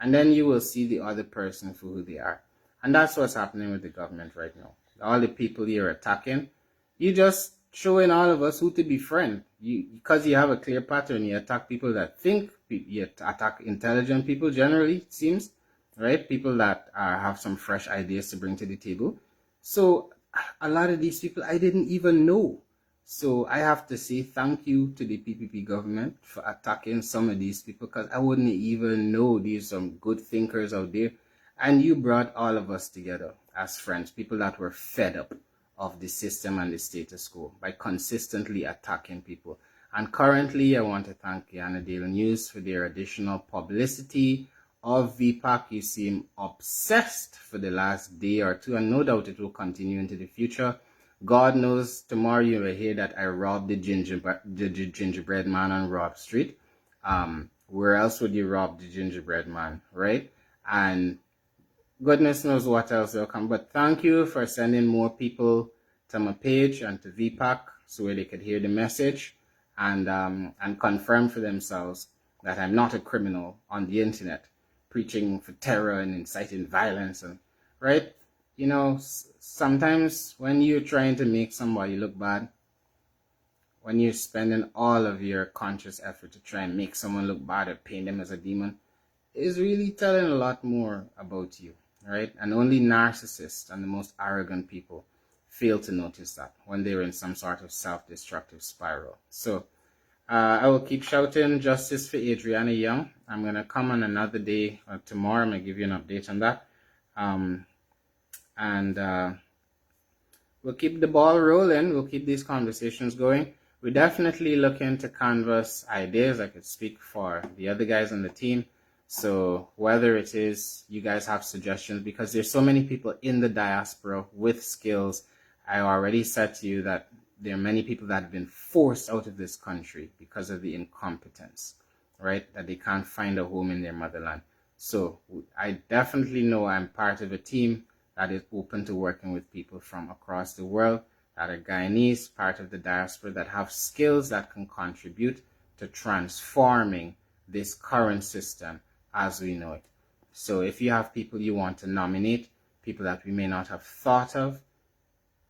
And then you will see the other person for who they are. And that's what's happening with the government right now. All the people you're attacking, you just showing all of us who to befriend. Because you have a clear pattern, you attack people that think, you attack intelligent people generally, it seems, right? People that have some fresh ideas to bring to the table. So a lot of these people I didn't even know. So I have to say thank you to the PPP government for attacking some of these people, because I wouldn't even know these some good thinkers out there. And you brought all of us together as friends, people that were fed up of the system and the status quo by consistently attacking people. And currently, I want to thank Guyana Daily News for their additional publicity of VPAC. You seem obsessed for the last day or two, and no doubt it will continue into the future. God knows tomorrow you will hear that I robbed the gingerbread man on Rob Street. Where else would you rob the gingerbread man, right? And goodness knows what else will come. But thank you for sending more people to my page and to VPAC so they could hear the message and confirm for themselves that I'm not a criminal on the internet, preaching for terror and inciting violence. And right, you know, sometimes when you're trying to make somebody look bad, when you're spending all of your conscious effort to try and make someone look bad or paint them as a demon, is really telling a lot more about you, right? And only narcissists and the most arrogant people fail to notice that when they're in some sort of self-destructive spiral. So I will keep shouting justice for Adriana Young. I'm going to come on another day tomorrow. I'm going to give you an update on that. We'll keep the ball rolling. We'll keep these conversations going. We're definitely looking to canvas ideas. I could speak for the other guys on the team. So whether it is you guys have suggestions, because there's so many people in the diaspora with skills. I already said to you that there are many people that have been forced out of this country because of the incompetence, right? That they can't find a home in their motherland. So I definitely know I'm part of a team that is open to working with people from across the world that are Guyanese, part of the diaspora, that have skills that can contribute to transforming this current system as we know it. So if you have people you want to nominate, people that we may not have thought of,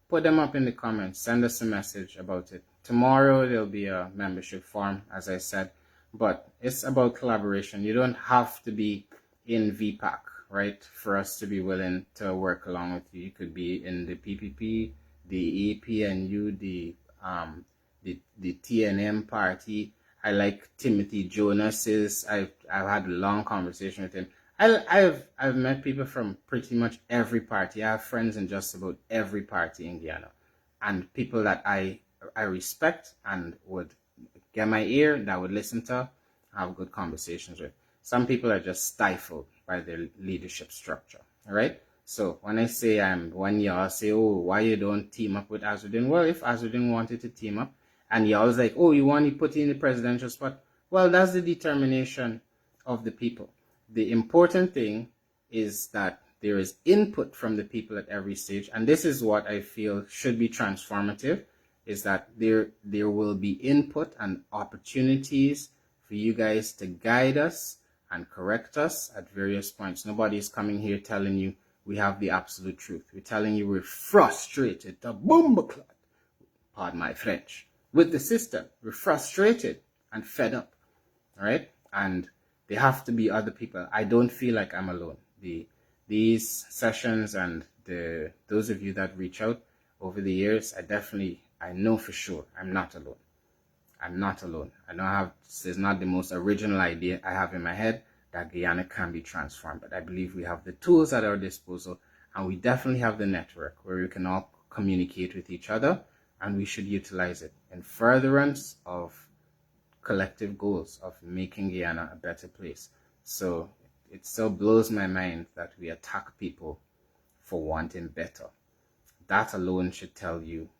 put them up in the comments. Send us a message about it. Tomorrow there'll be a membership form, as I said, but it's about collaboration. You don't have to be in VPAC, right, for us to be willing to work along with you. You could be in the PPP, the APNU, the TNM party. I like Timothy Jonas's. I've had a long conversation with him. I've met people from pretty much every party. I have friends in just about every party in Guyana, and people that I respect and would get my ear, that would listen to, have good conversations with. Some people are just stifled by their leadership structure. All right. So when I say when y'all say, oh, why you don't team up with Azudin? Well, if Azudin wanted to team up, and y'all's like, oh, you want to put in the presidential spot? Well, that's the determination of the people. The important thing is that there is input from the people at every stage, and this is what I feel should be transformative, is that there will be input and opportunities for you guys to guide us and correct us at various points. Nobody is coming here telling you we have the absolute truth. We're telling you we're frustrated, the bombaclat, pardon my French, with the system. We're frustrated and fed up, all right? And there have to be other people. I don't feel like I'm alone. These sessions and those of you that reach out over the years, I know for sure I'm not alone. I'm not alone. This is not the most original idea I have in my head, that Guyana can be transformed. But I believe we have the tools at our disposal, and we definitely have the network where we can all communicate with each other, and we should utilize it in furtherance of collective goals of making Guyana a better place. So it still blows my mind that we attack people for wanting better. That alone should tell you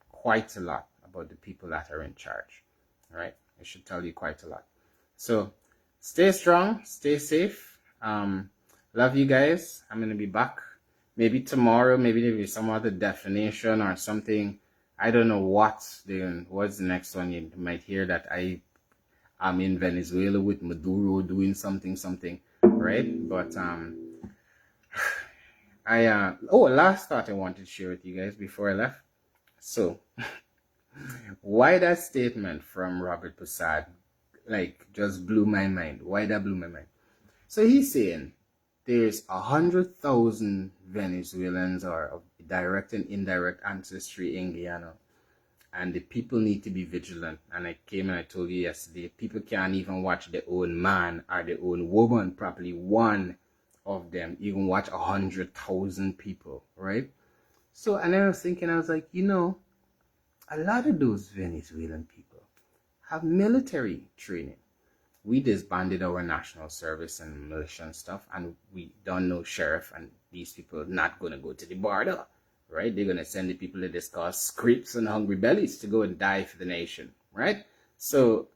quite a lot about the people that are in charge. All right? It should tell you quite a lot. So stay strong, stay safe. Love you guys. I'm going to be back. Maybe tomorrow, maybe there'll be some other definition or something. I don't know what's the next one. You might hear that I'm in Venezuela with Maduro doing something, right? But last thought I wanted to share with you guys before I left. So, why that statement from Robert Poussaint just blew my mind? Why that blew my mind? So he's saying there's 100,000 Venezuelans or of direct and indirect ancestry in Guyana, and the people need to be vigilant. And I came and I told you yesterday, people can't even watch their own man or their own woman properly. One of them even watch 100,000 people, right? So, and I was thinking, I was like, a lot of those Venezuelan people have military training. We disbanded our national service and militia and stuff, and we don't know sheriff, and these people are not going to go to the border, right? They're going to send the people that they call scripts and hungry bellies to go and die for the nation, right? So,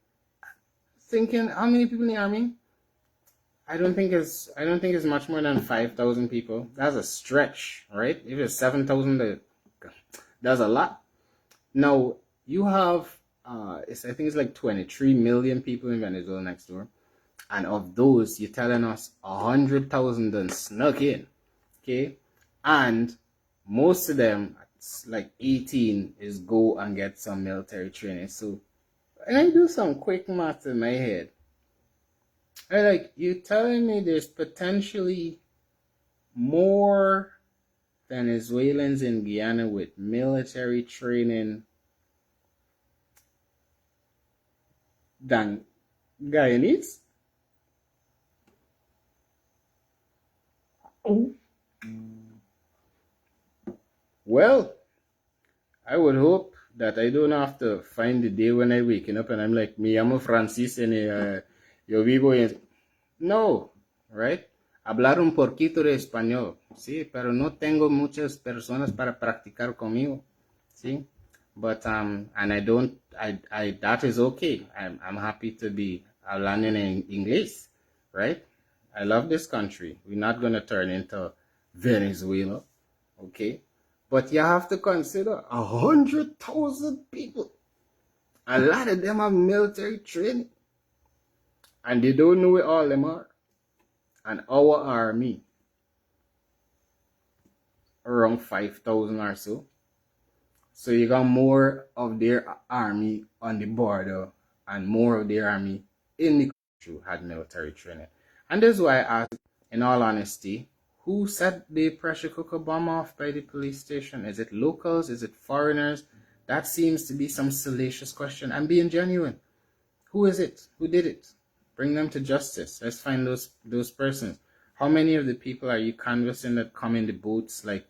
thinking, how many people in the army? I don't think it's much more than 5,000 people. That's a stretch, right? If it's 7,000, that's a lot. Now, you have, I think it's like 23 million people in Venezuela next door. And of those, you're telling us 100,000 done snuck in, okay? And most of them, like 18, is go and get some military training. So, when I do some quick math in my head, you're telling me there's potentially more Venezuelans in Guyana with military training than Guyanese? Oh. Well, I would hope that I don't have to find the day when I waking up and I'm like, me llamo Francis and yo vivo en... No, right? Hablar un poquito de español, sí, pero no tengo muchas personas para practicar conmigo, sí. But and that is okay. I'm happy to be learning in English, right? I love this country. We're not gonna turn into Venezuela, okay? But you have to consider 100,000 people. A lot of them have military training, and they don't know where all them are. And our army, around 5,000 or so. So you got more of their army on the border and more of their army in the country who had military training. And this is why I ask, in all honesty, who set the pressure cooker bomb off by the police station? Is it locals? Is it foreigners? That seems to be some salacious question. I'm being genuine. Who is it? Who did it? Bring them to justice. Let's find those persons. How many of the people are you canvassing that come in the boats? Like,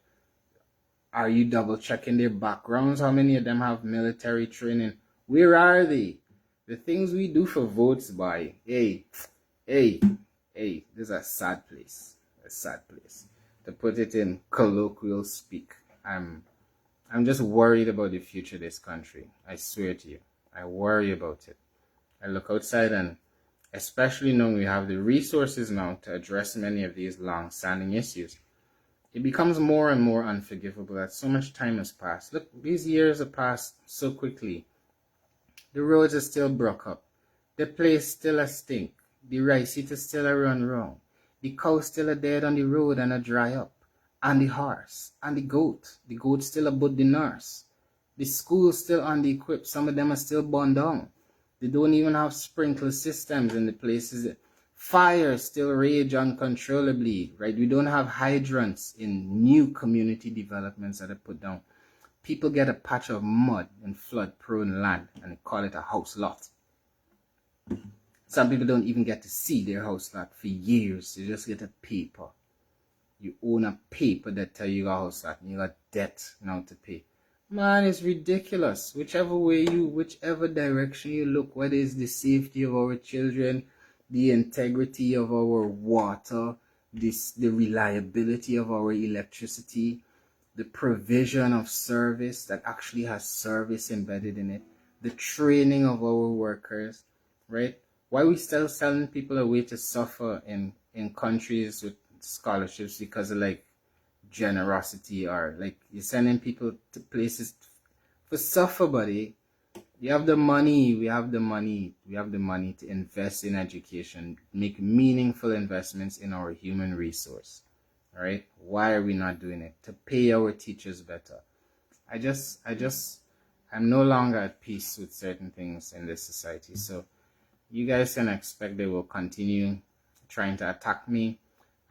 are you double checking their backgrounds? How many of them have military training? Where are they? The things we do for votes, boy. Hey, this is a sad place. A sad place. To put it in colloquial speak. I'm just worried about the future of this country. I swear to you. I worry about it. I look outside, and especially knowing we have the resources now to address many of these long-standing issues, it becomes more and more unforgivable that so much time has passed. Look, these years have passed so quickly. The roads are still broke up. The place still a stink. The rice eater still a run wrong. The cow still a dead on the road and a dry up. And the horse. And the goat. The goat still a but the nurse. The school still under-equipped. Some of them are still burned down. They don't even have sprinkler systems in the places. Fires still rage uncontrollably, right? We don't have hydrants in new community developments that are put down. People get a patch of mud in flood-prone land and they call it a house lot. Some people don't even get to see their house lot for years. They just get a paper. You own a paper that tell you your house lot and you got debt now to pay. Man, it's ridiculous. Whichever direction you look, whether it's the safety of our children, the integrity of our water, the reliability of our electricity, the provision of service that actually has service embedded in it, the training of our workers, right? Why are we still selling people away to suffer in countries with scholarships because of like generosity, or like you're sending people to places for suffer, buddy? You have the money, we have the money to invest in education, make meaningful investments in our human resource. All right? Why are we not doing it? To pay our teachers better. I'm no longer at peace with certain things in this society. So you guys can expect they will continue trying to attack me.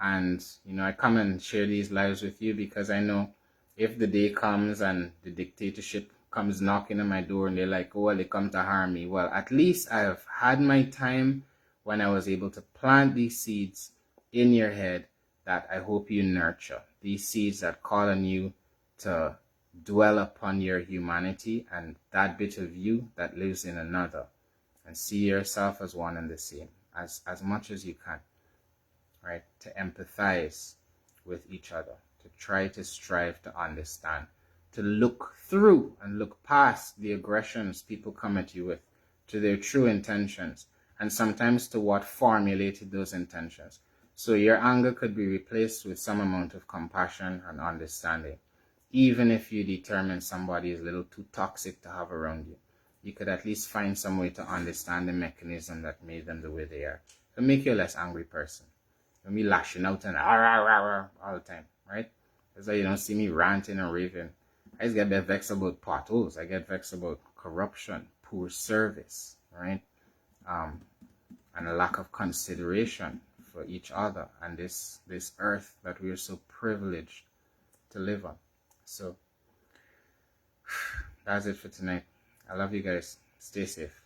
And, I come and share these lives with you because I know if the day comes and the dictatorship comes knocking on my door and they're like, oh, well, they come to harm me. Well, at least I've had my time when I was able to plant these seeds in your head that I hope you nurture. These seeds that call on you to dwell upon your humanity and that bit of you that lives in another, and see yourself as one and the same as much as you can, right? To empathize with each other, to try to strive to understand, to look through and look past the aggressions people come at you with, to their true intentions, and sometimes to what formulated those intentions. So your anger could be replaced with some amount of compassion and understanding. Even if you determine somebody is a little too toxic to have around you, you could at least find some way to understand the mechanism that made them the way they are. It'll make you a less angry person. You'll be lashing out and all the time, right? That's why you don't see me ranting and raving. I just get vexed about potholes. I get vexed about corruption, poor service, right? And a lack of consideration for each other and this earth that we are so privileged to live on. So that's it for tonight. I love you guys. Stay safe.